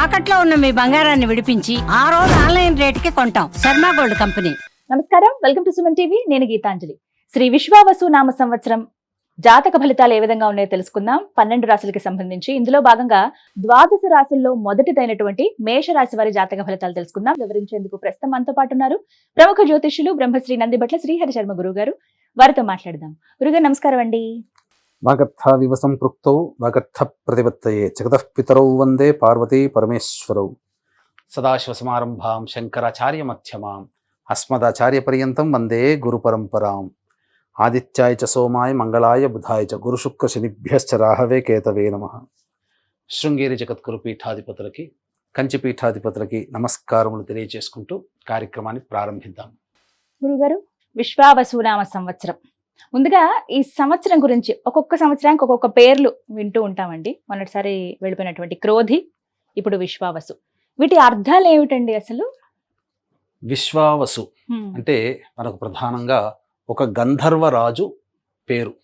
తాకట్లో ఉన్న మీ బంగారాన్ని విడిపించి ఆ రోజు ఆన్లైన్ రేటుకి కొంటాం. Sharma gold company. నమస్కారం, వెల్కమ్ టు సుమన్ టీవీ. నేను గీతాంజలి. శ్రీ విశ్వావసు నామ సంవత్సరం జాతక ఫలితాలు ఏ విధంగా ఉన్నాయో తెలుసుకుందాం. 12 రాశులకి సంబంధించి ఇందులో భాగంగా ద్వాదశ రాశుల్లో మొదటిదైనటువంటి మేషరాశి వారి జాతక ఫలితాలు తెలుసుకుందాం. వివరించేందుకు ప్రస్తుతం మనతో పాటు ఉన్నారు ప్రముఖ జ్యోతిష్యులు బ్రహ్మశ్రీ నందిబట్ల శ్రీహరి శర్మ గురువు గారు. వారితో మాట్లాడదాం. గురుగారు నమస్కారం అండి. వాగర్థావివ సంపృక్తౌ వాగర్థ ప్రతిపత్తయే జగతః పితరౌ వందే పార్వతీ పరమేశ్వరౌ. సదాశివసమారంభాం శంకరాచార్య మధ్యమాం అస్మదాచార్య పర్యంతం వందే గురు పరంపరాం. ఆదిత్యాయ చ సోమాయ మంగళాయ బుధాయ చ గురు శుక్ర శనిభ్యశ్చ రాహవే కేతవే నమః. శృంగేరి జగద్గురు పీఠాధిపతులకి, కంచి పీఠాధిపతులకి నమస్కారములు తెలియజేసుకుంటూ కార్యక్రమాన్ని ప్రారంభిద్దాం. గురుగారు, విశ్వావసు నామ సంవత్సరం, ముందుగా ఈ సంవత్సరం గురించి ఒక్కొక్క సంవత్సరానికి ఒక్కొక్క పేర్లు వింటూ ఉంటామండి. మొన్నటిసారి వెళ్ళిపోయినటువంటి క్రోధి, ఇప్పుడు విశ్వావసు. వీటి అర్థాలు ఏమిటండి అసలు? విశ్వావసు అంటే మనకు ప్రధానంగా ఒక గంధర్వరాజు పేరు.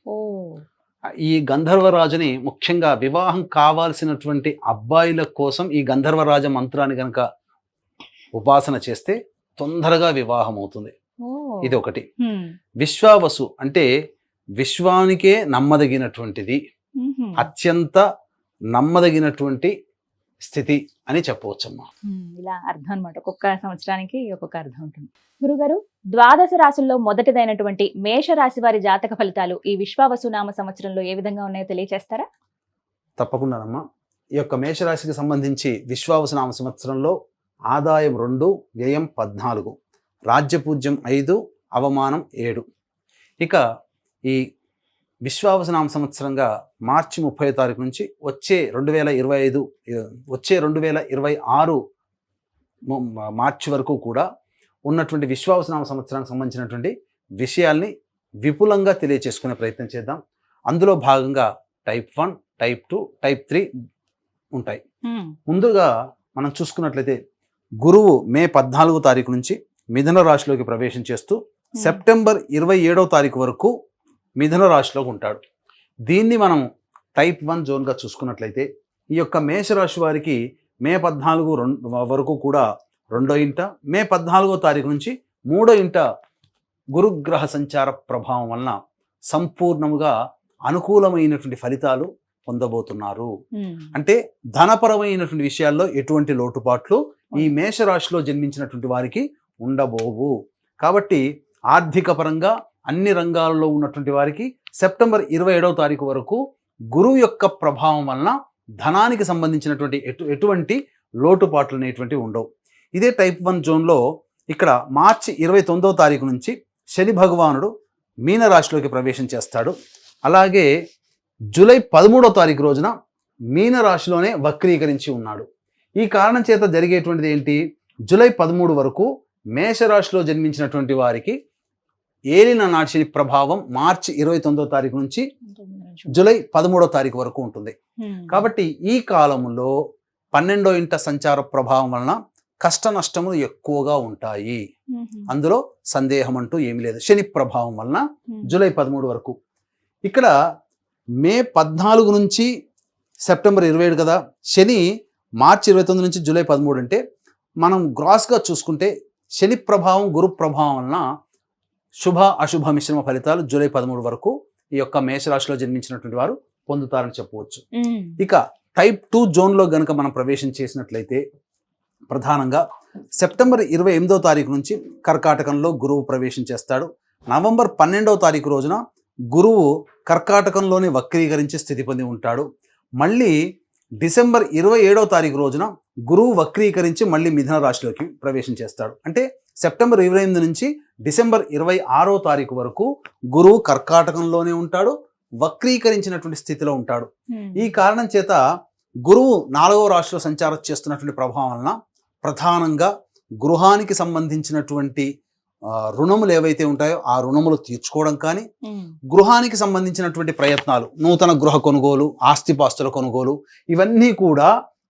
ఈ గంధర్వరాజుని ముఖ్యంగా వివాహం కావాల్సినటువంటి అబ్బాయిల కోసం ఈ గంధర్వరాజ మంత్రాన్ని కనుక ఉపాసన చేస్తే తొందరగా వివాహం అవుతుంది. ఇది ఒకటి. విశ్వావసు అంటే విశ్వానికే నమ్మదగినటువంటిది, అత్యంత నమ్మదగినటువంటి స్థితి అని చెప్పవచ్చమ్మా. ఇలా అర్థం అనమాట. ఒక్కొక్క సంవత్సరానికి ఒక్కొక్క అర్థం ఉంటుంది. గురుగారు, ద్వాదశ రాశుల్లో మొదటిదైనటువంటి మేషరాశి వారి జాతక ఫలితాలు ఈ విశ్వావసు నామ సంవత్సరంలో ఏ విధంగా ఉన్నాయో తెలియజేస్తారా? తప్పకుండానమ్మా. ఈ యొక్క మేషరాశికి సంబంధించి విశ్వావసు నామ సంవత్సరంలో ఆదాయం 2, వ్యయం 14, రాజ్యపూజ్యం 5, అవమానం 7. ఇక ఈ విశ్వావసు నామ సంవత్సరంగా మార్చి 30వ తారీఖు నుంచి వచ్చే 2026 మార్చి వరకు కూడా ఉన్నటువంటి విశ్వావసు నామ సంవత్సరానికి సంబంధించినటువంటి విషయాల్ని విపులంగా తెలియచేసుకునే ప్రయత్నం చేద్దాం. అందులో భాగంగా టైప్ 1, టైప్ 2, టైప్ 3 ఉంటాయి. ముందుగా మనం చూసుకున్నట్లయితే గురువు మే 14వ తారీఖు నుంచి మిథున రాశిలోకి ప్రవేశం చేస్తూ సెప్టెంబర్ 27వ తారీఖు వరకు మిథున రాశిలోకి ఉంటాడు. దీన్ని మనం టైప్ 1 జోన్గా చూసుకున్నట్లయితే ఈ యొక్క మేషరాశి వారికి మే 14 వరకు కూడా 2వ ఇంట, మే 14వ తారీఖు నుంచి 3వ ఇంట గురుగ్రహ సంచార ప్రభావం వలన సంపూర్ణముగా అనుకూలమైనటువంటి ఫలితాలు పొందబోతున్నారు. అంటే ధనపరమైనటువంటి విషయాల్లో ఎటువంటి లోటుపాట్లు ఈ మేషరాశిలో జన్మించినటువంటి వారికి ఉండబోవు. కాబట్టి ఆర్థిక పరంగా అన్ని రంగాలలో ఉన్నటువంటి వారికి సెప్టెంబర్ 27వ తారీఖు వరకు గురువు యొక్క ప్రభావం వలన ధనానికి సంబంధించినటువంటి ఎటువంటి లోటుపాట్లు అనేటువంటివి ఉండవు. ఇదే టైప్ 1 జోన్లో ఇక్కడ మార్చి 29వ తారీఖు నుంచి శని భగవానుడు మీన రాశిలోకి ప్రవేశం చేస్తాడు. అలాగే జూలై 13వ తారీఖు రోజున మీన రాశిలోనే వక్రీకరించి ఉన్నాడు. ఈ కారణం చేత జరిగేటువంటిది ఏంటి? జూలై 13 వరకు మేషరాశిలో జన్మించినటువంటి వారికి ఏలిన నాటి శని ప్రభావం మార్చి 29వ తారీఖు నుంచి జూలై 13వ తారీఖు వరకు ఉంటుంది. కాబట్టి ఈ కాలంలో 12వ ఇంట సంచార ప్రభావం వలన కష్ట నష్టములు ఎక్కువగా ఉంటాయి. అందులో సందేహం అంటూ ఏమీ లేదు. శని ప్రభావం వలన జూలై 13 వరకు. ఇక్కడ మే 14 నుంచి సెప్టెంబర్ 27 కదా, శని మార్చి 29 నుంచి జూలై 13 అంటే మనం గ్రాస్గా చూసుకుంటే శని ప్రభావం గురు ప్రభావం వలన శుభ అశుభ మిశ్రమ ఫలితాలు జూలై 13 వరకు ఈ యొక్క మేషరాశిలో జన్మించినటువంటి వారు పొందుతారని చెప్పవచ్చు. ఇక టైప్ 2 జోన్లో గనుక మనం ప్రవేశం చేసినట్లయితే ప్రధానంగా సెప్టెంబర్ 28వ తారీఖు నుంచి కర్కాటకంలో గురువు ప్రవేశం చేస్తాడు. నవంబర్ 12వ తారీఖు రోజున గురువు కర్కాటకంలోనే వక్రీకరించి స్థితి పొంది ఉంటాడు. మళ్ళీ డిసెంబర్ 27వ తారీఖు రోజున గురువు వక్రీకరించి మళ్ళీ మిథున రాశిలోకి ప్రవేశం చేస్తాడు. అంటే సెప్టెంబర్ 28 నుంచి డిసెంబర్ 26వ తారీఖు వరకు గురువు కర్కాటకంలోనే ఉంటాడు, వక్రీకరించినటువంటి స్థితిలో ఉంటాడు. ఈ కారణం చేత గురువు 4వ రాశిలో సంచారం చేస్తున్నటువంటి ప్రభావం వలన ప్రధానంగా గృహానికి సంబంధించినటువంటి రుణములు ఏవైతే ఉంటాయో ఆ రుణములు తీర్చుకోవడం కానీ, గృహానికి సంబంధించినటువంటి ప్రయత్నాలు, నూతన గృహ కొనుగోలు, ఆస్తిపాస్తుల కొనుగోలు, ఇవన్నీ కూడా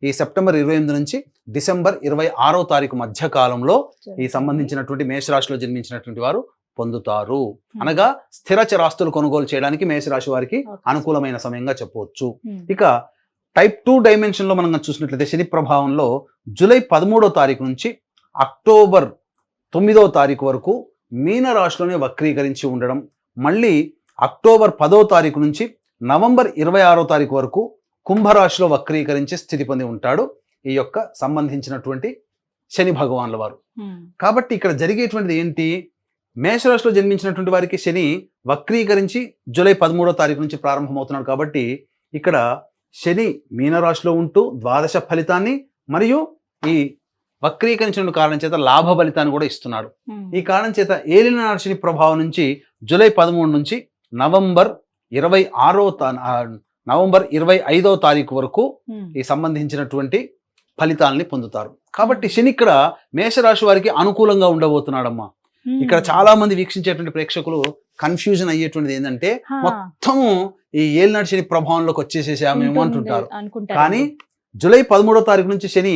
ఈ సెప్టెంబర్ 28 నుంచి డిసెంబర్ 26వ తారీఖు మధ్య కాలంలో ఈ సంబంధించినటువంటి మేషరాశిలో జన్మించినటువంటి వారు పొందుతారు. అనగా స్థిర చరాస్తులు కొనుగోలు చేయడానికి మేషరాశి వారికి అనుకూలమైన సమయంగా చెప్పవచ్చు. ఇక టైప్ 2 డైమెన్షన్లో మనం చూసినట్లయితే శని ప్రభావంలో జూలై 13వ తారీఖు నుంచి అక్టోబర్ 9వ తారీఖు వరకు మీన రాశిలోనే వక్రీకరించి ఉండడం, మళ్ళీ అక్టోబర్ 10వ తారీఖు నుంచి నవంబర్ 26వ తారీఖు వరకు కుంభరాశిలో వక్రీకరించి స్థితి పొంది ఉంటాడు ఈ యొక్క సంబంధించినటువంటి శని భగవాన్ల వారు. కాబట్టి ఇక్కడ జరిగేటువంటిది ఏంటి, మేషరాశిలో జన్మించినటువంటి వారికి శని వక్రీకరించి జూలై 13వ తారీఖు నుంచి ప్రారంభమవుతున్నాడు. కాబట్టి ఇక్కడ శని మీనరాశిలో ఉంటూ ద్వాదశ ఫలితాన్ని మరియు ఈ వక్రీకరించిన కారణం చేత లాభ ఫలితాన్ని కూడా ఇస్తున్నాడు. ఈ కారణం చేత ఏలినాడు శని ప్రభావం నుంచి జూలై 13 నుంచి నవంబర్ 25వ తారీఖు వరకు ఈ సంబంధించినటువంటి ఫలితాలని పొందుతారు. కాబట్టి శని ఇక్కడ మేషరాశి వారికి అనుకూలంగా ఉండబోతున్నాడమ్మా. ఇక్కడ చాలా మంది వీక్షించేటువంటి ప్రేక్షకులు కన్ఫ్యూజన్ అయ్యేటువంటిది ఏంటంటే మొత్తము ఈ ఏలినాడు శని ప్రభావంలోకి వచ్చేసేసామేమో అంటుంటారు. కానీ జూలై 13వ తారీఖు నుంచి శని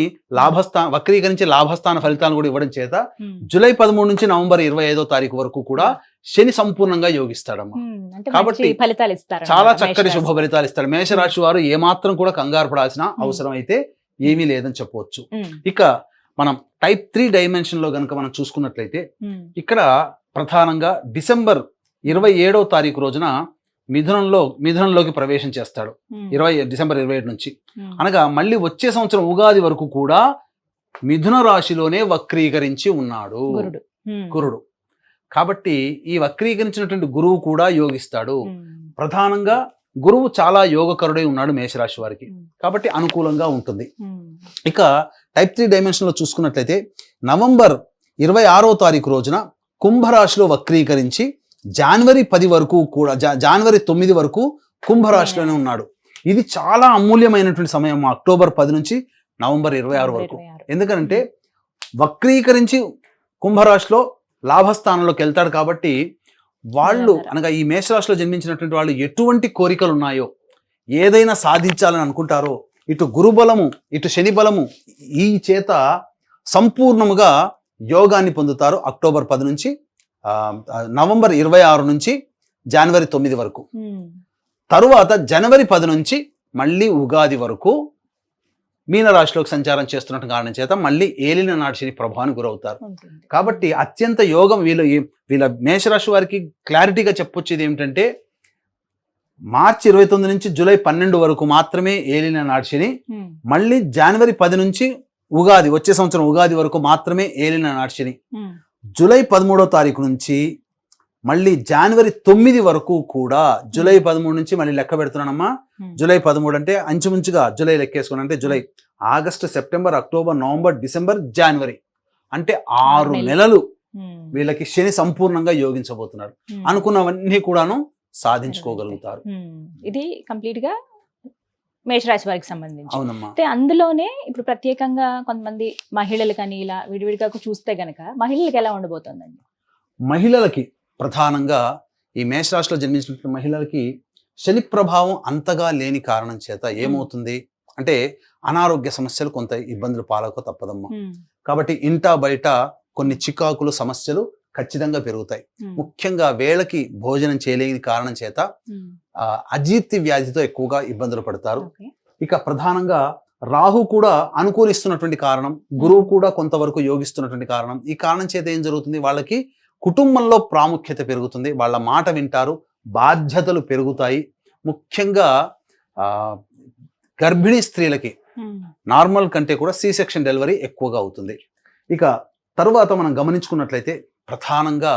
వక్రీకరించి లాభస్థాన ఫలితాలను కూడా ఇవ్వడం చేత జూలై 13 నుంచి నవంబర్ 25వ తారీఖు వరకు కూడా శని సంపూర్ణంగా యోగిస్తాడమ్మా. కాబట్టి చాలా చక్కటి శుభ ఫలితాలు ఇస్తాడు. మేషరాశి వారు ఏమాత్రం కూడా కంగారు పడాల్సిన అవసరం అయితే ఏమీ లేదని చెప్పవచ్చు. ఇక మనం టైప్ 3 డైమెన్షన్ లో కనుక మనం చూసుకున్నట్లయితే ప్రధానంగా డిసెంబర్ 27వ తారీఖు రోజున మిథునంలోకి ప్రవేశం చేస్తాడు. డిసెంబర్ 27 నుంచి అనగా మళ్ళీ వచ్చే సంవత్సరం ఉగాది వరకు కూడా మిథున రాశిలోనే వక్రీకరించి ఉన్నాడు గురుడు. కాబట్టి ఈ వక్రీకరించినటువంటి గురువు కూడా యోగిస్తాడు. ప్రధానంగా గురువు చాలా యోగకరుడై ఉన్నాడు మేషరాశి వారికి, కాబట్టి అనుకూలంగా ఉంటుంది. ఇక టైప్ 3 డైమెన్షన్ లో చూసుకున్నట్లయితే నవంబర్ 26వ తారీఖు రోజున కుంభరాశిలో వక్రీకరించి జనవరి 10 వరకు కూడా జనవరి 9 వరకు కుంభరాశిలోనే ఉన్నాడు. ఇది చాలా అమూల్యమైనటువంటి సమయం అక్టోబర్ 10 నుంచి నవంబర్ 26 వరకు. ఎందుకంటే వక్రీకరించి కుంభరాశిలో లాభస్థానంలోకి వెళ్తాడు. కాబట్టి వాళ్ళు అనగా ఈ మేషరాశిలో జన్మించినటువంటి వాళ్ళు ఎటువంటి కోరికలు ఉన్నాయో, ఏదైనా సాధించాలని అనుకుంటారో, ఇటు గురుబలము ఇటు శని బలము ఈ చేత సంపూర్ణముగా యోగాన్ని పొందుతారు. అక్టోబర్ 10 నుంచి నవంబర్ 26 నుంచి జనవరి 9 వరకు. తరువాత జనవరి 10 నుంచి మళ్ళీ ఉగాది వరకు మీనరాశిలోకి సంచారం చేస్తున్న కారణం చేత మళ్ళీ ఏలినాడు శని ప్రభావానికి గురవుతారు. కాబట్టి అత్యంత యోగం వీళ్ళ మేషరాశి వారికి క్లారిటీగా చెప్పొచ్చేది ఏమిటంటే మార్చి 29 నుంచి జూలై 12 వరకు మాత్రమే ఏలినాడు శని, మళ్ళీ జనవరి 10 నుంచి ఉగాది వచ్చే సంవత్సరం ఉగాది వరకు మాత్రమే ఏలినాడు శని, జూలై 13వ తారీఖు నుంచి మళ్ళీ జనవరి 9 వరకు కూడా, జూలై 13 నుంచి మళ్ళీ లెక్క పెడుతున్నానమ్మా. జూలై 13 అంటే అంచుమించుగా జూలై లెక్కేసుకుని అంటే July, August, September, October, November, December, జనవరి అంటే 6 నెలలు వీళ్ళకి శని సంపూర్ణంగా యోగించబోతున్నాడు. అనుకున్నవన్నీ కూడాను సాధించుకోగలుగుతారు. ఇది కంప్లీట్ గా మేషరాశి వారికి సంబంధించి. అయితే అందులోనే ఇప్పుడు ప్రత్యేకంగా కొంతమంది మహిళలు కానీ ఇలా విడివిడిగా చూస్తే గనక మహిళలకు ఎలా ఉండబోతుందండి? మహిళలకి ప్రధానంగా ఈ మేషరాశిలో జన్మించిన మహిళలకి శని ప్రభావం అంతగా లేని కారణం చేత ఏమవుతుంది అంటే అనారోగ్య సమస్యలు కొంత ఇబ్బందులు పాలక తప్పదమ్మా. కాబట్టి ఇంటా బయట కొన్ని చికాకులు సమస్యలు ఖచ్చితంగా పెరుగుతాయి. ముఖ్యంగా వేళకి భోజనం చేయలేని కారణం చేత అజీర్తి వ్యాధితో ఎక్కువగా ఇబ్బందులు పడతారు. ఇక ప్రధానంగా రాహు కూడా అనుకూలిస్తున్నటువంటి కారణం, గురువు కూడా కొంతవరకు యోగిస్తున్నటువంటి కారణం. ఈ కారణం చేత ఏం జరుగుతుంది, వాళ్ళకి కుటుంబంలో ప్రాముఖ్యత పెరుగుతుంది, వాళ్ళ మాట వింటారు, బాధ్యతలు పెరుగుతాయి. ముఖ్యంగా గర్భిణీ స్త్రీలకి నార్మల్ కంటే కూడా సి సెక్షన్ డెలివరీ ఎక్కువగా అవుతుంది. ఇక తరువాత మనం గమనించుకున్నట్లయితే ప్రధానంగా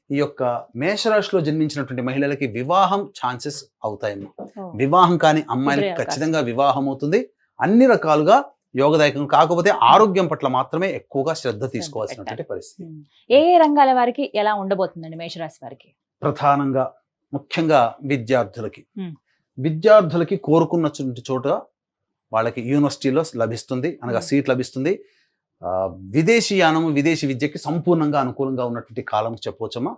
ఈ యొక్క మేషరాశిలో జన్మించినటువంటి మహిళలకి వివాహం ఛాన్సెస్ అవుతాయమ్మా. వివాహం కాని అమ్మాయిలకి ఖచ్చితంగా వివాహం అవుతుంది. అన్ని రకాలుగా యోగదాయకం. కాకపోతే ఆరోగ్యం పట్ల మాత్రమే ఎక్కువగా శ్రద్ధ తీసుకోవాల్సినటువంటి పరిస్థితి. ఏ రంగాల వారికి ఎలా ఉండబోతుందండి మేషరాశి వారికి? ప్రధానంగా ముఖ్యంగా విద్యార్థులకి కోరుకున్న చోట వాళ్ళకి యూనివర్సిటీలో లభిస్తుంది, అనగా సీట్ లభిస్తుంది. విదేశీయానము విదేశీ విద్యకి సంపూర్ణంగా అనుకూలంగా ఉన్నటువంటి కాలం చెప్పవచ్చమ్మా.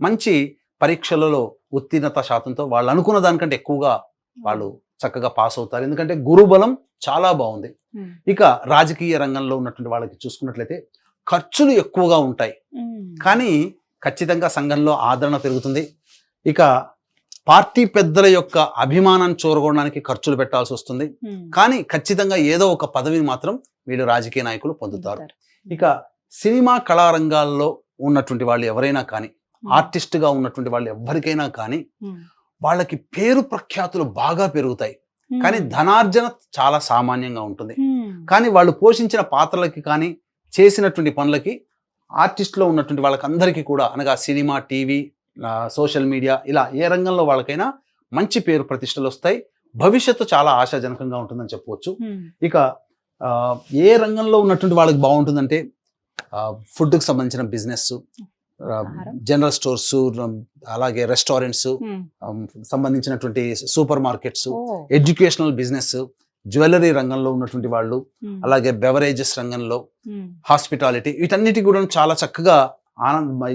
మంచి పరీక్షలలో ఉత్తీర్ణత శాతంతో వాళ్ళు అనుకున్న దానికంటే ఎక్కువగా వాళ్ళు చక్కగా పాస్ అవుతారు. ఎందుకంటే గురుబలం చాలా బాగుంది. ఇక రాజకీయ రంగంలో ఉన్నటువంటి వాళ్ళకి చూసుకున్నట్లయితే ఖర్చులు ఎక్కువగా ఉంటాయి, కానీ ఖచ్చితంగా సంఘంలో ఆదరణ పెరుగుతుంది. ఇక పార్టీ పెద్దల యొక్క అభిమానాన్ని చూరగొనడానికి ఖర్చులు పెట్టాల్సి వస్తుంది. కానీ ఖచ్చితంగా ఏదో ఒక పదవిని మాత్రం వీళ్ళు రాజకీయ నాయకులు పొందుతారు. ఇక సినిమా కళారంగాల్లో ఉన్నటువంటి వాళ్ళు ఎవరైనా కానీ, ఆర్టిస్ట్గా ఉన్నటువంటి వాళ్ళు ఎవరికైనా కానీ వాళ్ళకి పేరు ప్రఖ్యాతులు బాగా పెరుగుతాయి. కానీ ధనార్జన చాలా సామాన్యంగా ఉంటుంది. కానీ వాళ్ళు పోషించిన పాత్రలకి కానీ చేసినటువంటి పనులకి ఆర్టిస్ట్లో ఉన్నటువంటి వాళ్ళకందరికీ కూడా, అనగా సినిమా, టీవీ, సోషల్ మీడియా, ఇలా ఏ రంగంలో వాళ్ళకైనా మంచి పేరు ప్రతిష్టలు వస్తాయి. భవిష్యత్తు చాలా ఆశాజనకంగా ఉంటుందని చెప్పవచ్చు. ఇక ఏ రంగంలో ఉన్నటువంటి వాళ్ళకి బాగుంటుందంటే ఫుడ్కి సంబంధించిన బిజినెస్, జనరల్ స్టోర్స్, అలాగే రెస్టారెంట్స్, సంబంధించినటువంటి super markets, educational business, jewellery రంగంలో ఉన్నటువంటి వాళ్ళు, అలాగే బెవరేజెస్ రంగంలో, హాస్పిటాలిటీ, వీటన్నిటి కూడా చాలా చక్కగా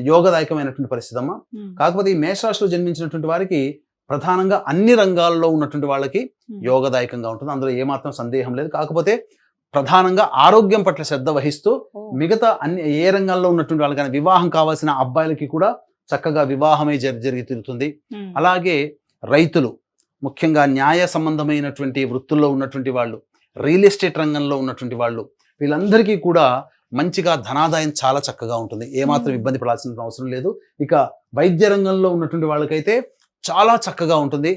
యోగదాయకమైనటువంటి పరిస్థితి అమ్మా. కాకపోతే ఈ మేషరాశిలో జన్మించినటువంటి వారికి ప్రధానంగా అన్ని రంగాల్లో ఉన్నటువంటి వాళ్ళకి యోగదాయకంగా ఉంటుంది, అందులో ఏమాత్రం సందేహం లేదు. కాకపోతే ప్రధానంగా ఆరోగ్యం పట్ల శ్రద్ధ వహిస్తూ మిగతా అన్ని ఏ రంగాల్లో ఉన్నటువంటి వాళ్ళకి, వివాహం కావాల్సిన అబ్బాయిలకి కూడా చక్కగా వివాహమే జరిగి తీరుతుంది. అలాగే రైతులు, ముఖ్యంగా న్యాయ సంబంధమైనటువంటి వృత్తుల్లో ఉన్నటువంటి వాళ్ళు, రియల్ ఎస్టేట్ రంగంలో ఉన్నటువంటి వాళ్ళు, వీళ్ళందరికీ కూడా మంచిగా ధనాదాయం చాలా చక్కగా ఉంటుంది. ఏమాత్రం ఇబ్బంది పడాల్సిన అవసరం లేదు. ఇక వైద్య రంగంలో ఉన్నటువంటి వాళ్ళకైతే చాలా చక్కగా ఉంటుంది.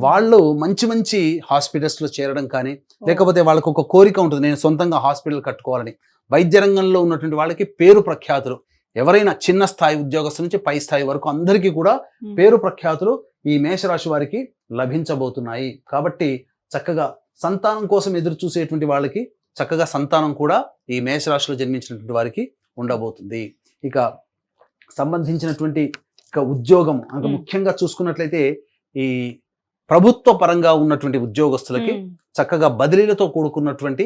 వాళ్ళు మంచి మంచి హాస్పిటల్స్లో చేరడం కానీ, లేకపోతే వాళ్ళకు ఒక కోరిక ఉంటుంది, నేను సొంతంగా హాస్పిటల్ కట్టుకోవాలని. వైద్య రంగంలో ఉన్నటువంటి వాళ్ళకి పేరు ప్రఖ్యాతులు, ఎవరైనా చిన్న స్థాయి ఉద్యోగస్తుల నుంచి పై స్థాయి వరకు అందరికీ కూడా పేరు ప్రఖ్యాతులు ఈ మేషరాశి వారికి లభించబోతున్నాయి. కాబట్టి చక్కగా సంతానం కోసం ఎదురు చూసేటువంటి వాళ్ళకి చక్కగా సంతానం కూడా ఈ మేషరాశిలో జన్మించినటువంటి వారికి ఉండబోతుంది. ఇక సంబంధించినటువంటి ఉద్యోగం ముఖ్యంగా చూసుకున్నట్లయితే ఈ ప్రభుత్వ పరంగా ఉన్నటువంటి ఉద్యోగస్తులకి చక్కగా బదిలీలతో కూడుకున్నటువంటి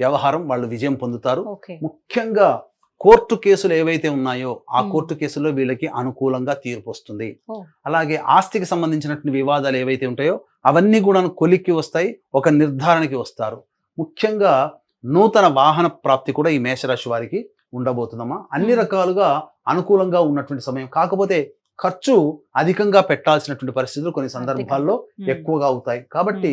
వ్యవహారం, వాళ్ళు విజయం పొందుతారు. ముఖ్యంగా కోర్టు కేసులు ఏవైతే ఉన్నాయో ఆ కోర్టు కేసుల్లో వీళ్ళకి అనుకూలంగా తీర్పు వస్తుంది. అలాగే ఆస్తికి సంబంధించినటువంటి వివాదాలు ఏవైతే ఉంటాయో అవన్నీ కూడా కొలిక్కి వస్తాయి, ఒక నిర్ధారణకి వస్తారు. ముఖ్యంగా నూతన వాహన ప్రాప్తి కూడా ఈ మేషరాశి వారికి ఉండబోతుందమ్మా. అన్ని రకాలుగా అనుకూలంగా ఉన్నటువంటి సమయం. కాకపోతే ఖర్చు అధికంగా పెట్టాల్సినటువంటి పరిస్థితులు కొన్ని సందర్భాల్లో ఎక్కువగా అవుతాయి. కాబట్టి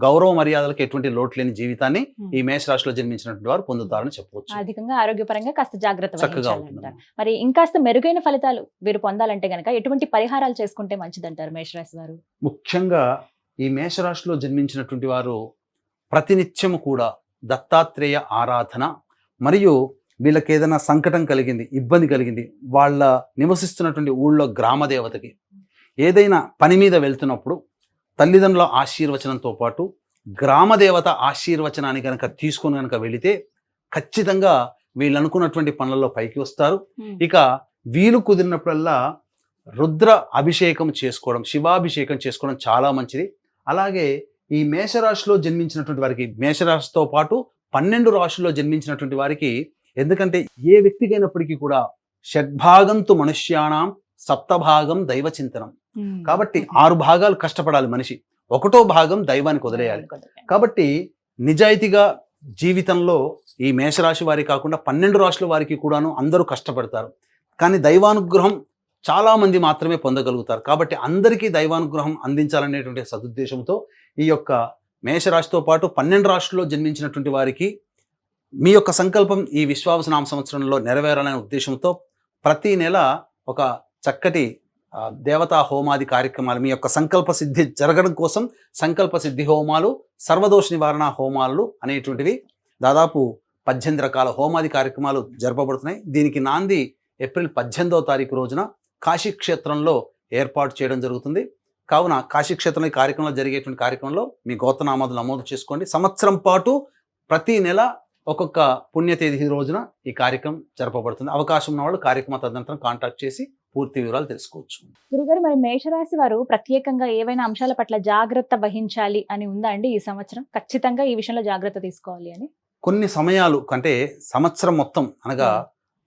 గౌరవ మర్యాదలకు ఎటువంటి లోటు లేని జీవితాన్ని ఈ మేషరాశిలో జన్మించినటువంటి వారు పొందుతారని చెప్పవచ్చు. అధికంగా ఆరోగ్యపరంగా కాస్త జాగ్రత్త చక్కగా ఉంటుంది. మరి ఇంకాస్త మెరుగైన ఫలితాలు వీరు పొందాలంటే గనక ఎటువంటి పరిహారాలు చేసుకుంటే మంచిదంటారు మేషరాశి వారు? ముఖ్యంగా ఈ మేషరాశిలో జన్మించినటువంటి వారు ప్రతినిత్యము కూడా దత్తాత్రేయ ఆరాధన, మరియు వీళ్ళకి ఏదైనా సంకటం కలిగింది, ఇబ్బంది కలిగింది, వాళ్ళ నివసిస్తున్నటువంటి ఊళ్ళో గ్రామ దేవతకి ఏదైనా పని మీద వెళ్తున్నప్పుడు తల్లిదండ్రుల ఆశీర్వచనంతో పాటు గ్రామదేవత ఆశీర్వచనాన్ని కనుక తీసుకొని కనుక వెళితే ఖచ్చితంగా వీళ్ళు అనుకున్నటువంటి పనులలో పైకి వస్తారు. ఇక వీలు కుదిరినప్పుడల్లా రుద్ర అభిషేకం చేసుకోవడం, శివాభిషేకం చేసుకోవడం చాలా మంచిది. అలాగే ఈ మేషరాశిలో జన్మించినటువంటి వారికి, మేషరాశితో పాటు 12 రాశుల్లో జన్మించినటువంటి వారికి, ఎందుకంటే ఏ వ్యక్తికైనప్పటికీ కూడా షడ్భాగంతు మనుష్యాణం సప్తభాగం దైవ చింతనం. కాబట్టి 6 భాగాలు కష్టపడాలి మనిషి, 1వ భాగం దైవానికి వదిలేయాలి. కాబట్టి నిజాయితీగా జీవితంలో ఈ మేషరాశి వారి కాకుండా 12 రాశుల వారికి కూడాను అందరూ కష్టపడతారు, కానీ దైవానుగ్రహం చాలా మంది మాత్రమే పొందగలుగుతారు. కాబట్టి అందరికీ దైవానుగ్రహం అందించాలనేటువంటి సదుద్దేశంతో ఈ యొక్క మేషరాశితో పాటు 12 రాశుల్లో జన్మించినటువంటి వారికి మీ యొక్క సంకల్పం ఈ విశ్వావసునామ సంవత్సరంలో నెరవేరాలనే ఉద్దేశంతో ప్రతి నెల ఒక చక్కటి దేవతా హోమాది కార్యక్రమాలు, మీ యొక్క సంకల్ప సిద్ధి జరగడం కోసం సంకల్ప సిద్ధి హోమాలు, సర్వదోష నివారణ హోమాలు అనేటువంటివి దాదాపు 18 రకాల హోమాది కార్యక్రమాలు జరపబడుతున్నాయి. దీనికి నాంది ఏప్రిల్ 18వ తారీఖు రోజున కాశీక్షేత్రంలో ఏర్పాటు చేయడం జరుగుతుంది. కావున కాశీక్షేత్రంలో ఈ కార్యక్రమంలో జరిగేటువంటి కార్యక్రమంలో మీ గోత్రనామాలు నమోదు చేసుకోండి. సంవత్సరం పాటు ప్రతి నెల ఒక్కొక్క పుణ్యతేదీ రోజున ఈ కార్యక్రమం జరపబడుతుంది. అవకాశం ఉన్న వాళ్ళు కార్యక్రమ తదనంతరం కాంటాక్ట్ చేసి పూర్తి వివరాలు తెలుసుకోవచ్చు. గురుగారు, మరి మేషరాశి వారు ప్రత్యేకంగా ఏవైనా అంశాల పట్ల జాగ్రత్త వహించాలి అని ఉందా అండి ఈ సంవత్సరం? ఖచ్చితంగా ఈ విషయంలో జాగ్రత్త తీసుకోవాలి అని కొన్ని సమయాలు, అంటే సంవత్సరం మొత్తం అనగా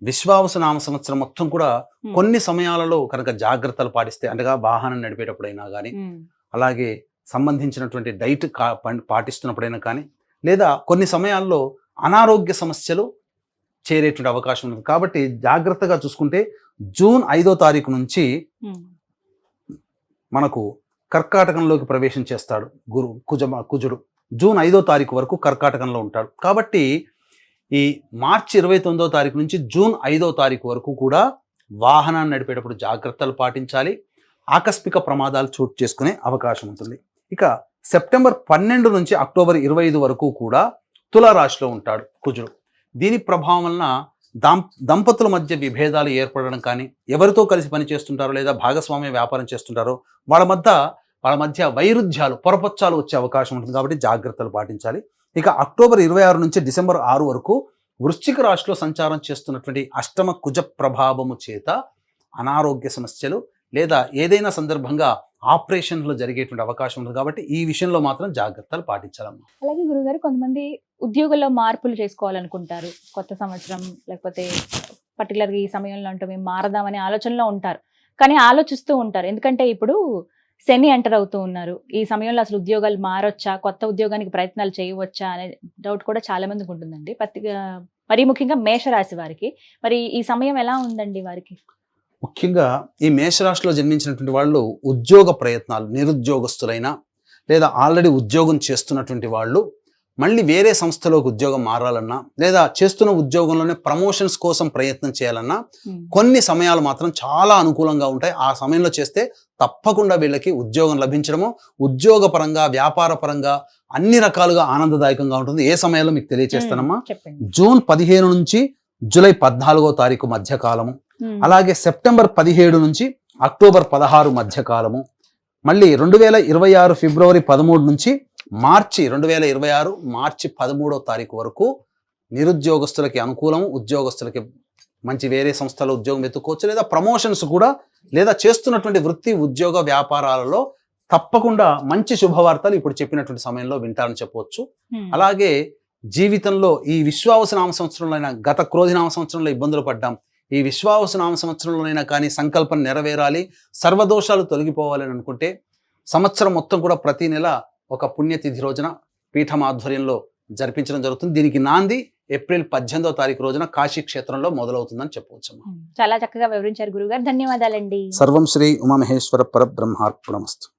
విశ్వావసునామ సంవత్సరం మొత్తం కూడా కొన్ని సమయాలలో కనుక జాగ్రత్తలు పాటిస్తే, అనగా వాహనం నడిపేటప్పుడైనా కానీ, అలాగే సంబంధించినటువంటి డైట్ పాటిస్తున్నప్పుడైనా కానీ, లేదా కొన్ని సమయాల్లో అనారోగ్య సమస్యలు చేరేటువంటి అవకాశం ఉంది. కాబట్టి జాగ్రత్తగా చూసుకుంటే జూన్ 5వ తారీఖు నుంచి మనకు కర్కాటకంలోకి ప్రవేశం చేస్తాడు కుజుడు. జూన్ 5వ తారీఖు వరకు కర్కాటకంలో ఉంటాడు. కాబట్టి ఈ మార్చి 29వ తారీఖు నుంచి జూన్ 5వ తారీఖు వరకు కూడా వాహనాన్ని నడిపేటప్పుడు జాగ్రత్తలు పాటించాలి. ఆకస్మిక ప్రమాదాలు చోటు చేసుకునే అవకాశం ఉంటుంది. ఇక సెప్టెంబర్ 12 నుంచి అక్టోబర్ 25 వరకు కూడా తులారాశిలో ఉంటాడు కుజుడు. దీని ప్రభావం వలన దంపతుల మధ్య విభేదాలు ఏర్పడడం కానీ, ఎవరితో కలిసి పనిచేస్తుంటారో లేదా భాగస్వామ్య వ్యాపారం చేస్తుంటారో వాళ్ళ మధ్య వైరుధ్యాలు, పొరపచ్చాలు వచ్చే అవకాశం ఉంటుంది. కాబట్టి జాగ్రత్తలు పాటించాలి. ఇక అక్టోబర్ 26 నుంచి డిసెంబర్ 6 వరకు వృశ్చిక రాశిలో సంచారం చేస్తున్నటువంటి అష్టమ కుజ ప్రభావము చేత అనారోగ్య సమస్యలు లేదా ఏదైనా సందర్భంగా ఆపరేషన్లు జరిగేటువంటి అవకాశం ఉంటుంది. కాబట్టి ఈ విషయంలో మాత్రం జాగ్రత్తలు పాటించాలమ్మా. అలాగే గురుగారు, కొంతమంది ఉద్యోగంలో మార్పులు చేసుకోవాలనుకుంటారు. కొత్త సంవత్సరం లేకపోతే పర్టికులర్గా ఈ సమయంలో అంటూ మేము మారదామనే ఆలోచనలో ఉంటారు. కానీ ఆలోచిస్తూ ఉంటారు, ఎందుకంటే ఇప్పుడు శని ఎంటర్ అవుతూ ఉన్నారు. ఈ సమయంలో అసలు ఉద్యోగాలు మారొచ్చా, కొత్త ఉద్యోగానికి ప్రయత్నాలు చేయవచ్చా అనే డౌట్ కూడా చాలా మందికి ఉంటుందండి. మరీ ముఖ్యంగా మేషరాశి వారికి. మరి ఈ సమయం ఎలా ఉందండి వారికి? ముఖ్యంగా ఈ మేషరాశిలో జన్మించినటువంటి వాళ్ళు ఉద్యోగ ప్రయత్నాలు, నిరుద్యోగస్తులైనా లేదా ఆల్రెడీ ఉద్యోగం చేస్తున్నటువంటి వాళ్ళు మళ్ళీ వేరే సంస్థలోకి ఉద్యోగం మారాలన్నా లేదా చేస్తున్న ఉద్యోగంలోనే ప్రమోషన్స్ కోసం ప్రయత్నం చేయాలన్నా కొన్ని సమయాలు మాత్రం చాలా అనుకూలంగా ఉంటాయి. ఆ సమయంలో చేస్తే తప్పకుండా వీళ్ళకి ఉద్యోగం లభించడము ఉద్యోగ పరంగా, వ్యాపార పరంగా అన్ని రకాలుగా ఆనందదాయకంగా ఉంటుంది. ఏ సమయంలో మీకు తెలియజేస్తానమ్మా. జూన్ 15 నుంచి జూలై 14వ తారీఖు మధ్య కాలము, అలాగే సెప్టెంబర్ 17 నుంచి అక్టోబర్ 16 మధ్య కాలము, మళ్ళీ 2026 ఫిబ్రవరి 13 నుంచి మార్చి 2026 మార్చి 13వ తారీఖు వరకు నిరుద్యోగస్తులకి అనుకూలము. ఉద్యోగస్తులకి మంచి వేరే సంస్థలో ఉద్యోగం వెతుక్కోవచ్చు, లేదా ప్రమోషన్స్ కూడా, లేదా చేస్తున్నటువంటి వృత్తి ఉద్యోగ వ్యాపారాలలో తప్పకుండా మంచి శుభవార్తలు ఇప్పుడు చెప్పినటువంటి సమయంలో వింటారని చెప్పవచ్చు. అలాగే జీవితంలో ఈ విశ్వావసునామ సంవత్సరంలో, గత క్రోధినామ సంవత్సరంలో ఇబ్బందులు పడ్డాం, ఈ విశ్వావసునామ సంవత్సరంలోనైనా కానీ సంకల్పం నెరవేరాలి, సర్వదోషాలు తొలగిపోవాలని అనుకుంటే సంవత్సరం మొత్తం కూడా ప్రతి నెల ఒక పుణ్యతిథి రోజున పీఠం ఆధ్వర్యంలో జరిపించడం జరుగుతుంది. దీనికి నాంది ఏప్రిల్ 18వ తారీఖు రోజున కాశీ క్షేత్రంలో మొదలవుతుందని చెప్పవచ్చు. చాలా చక్కగా వివరించారు గురుగారు, ధన్యవాదాలండి. సర్వం శ్రీ ఉమామహేశ్వర పరబ్రహ్మార్పణమస్తు.